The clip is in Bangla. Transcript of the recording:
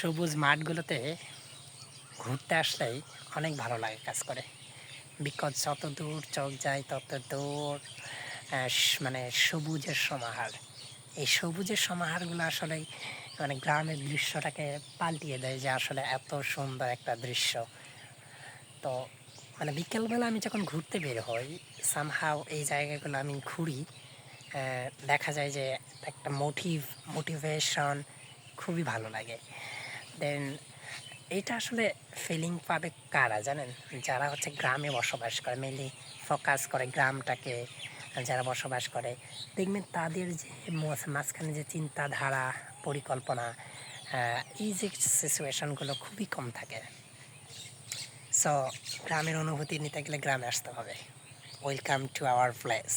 সবুজ মাঠগুলোতে ঘুরতে আসলেই অনেক ভালো লাগে কাজ করে। বিকজ যত দূর চোখ যায় তত দূর মানে সবুজের সমাহার। এই সবুজের সমাহারগুলো আসলেই মানে গ্রামের দৃশ্যটাকে পাল্টিয়ে দেয়, যে আসলে এত সুন্দর একটা দৃশ্য। তো মানে বিকেলবেলা আমি যখন ঘুরতে বের হই, সামহাও এই জায়গাগুলো আমি ঘুরি, দেখা যায় যে একটা মোটিভেশন খুবই ভালো লাগে। দেন এটা আসলে ফিলিং পাবে কারা জানেন? যারা হচ্ছে গ্রামে বসবাস করে, মেনলি ফোকাস করে গ্রামটাকে, যারা বসবাস করে, দেখবেন তাদের যে মাঝখানে যে চিন্তাধারা, পরিকল্পনা, এই যে সিচুয়েশনগুলো খুবই কম থাকে। সো গ্রামের অনুভূতি নিতে গেলে গ্রামে আসতে হবে। Welcome to our place.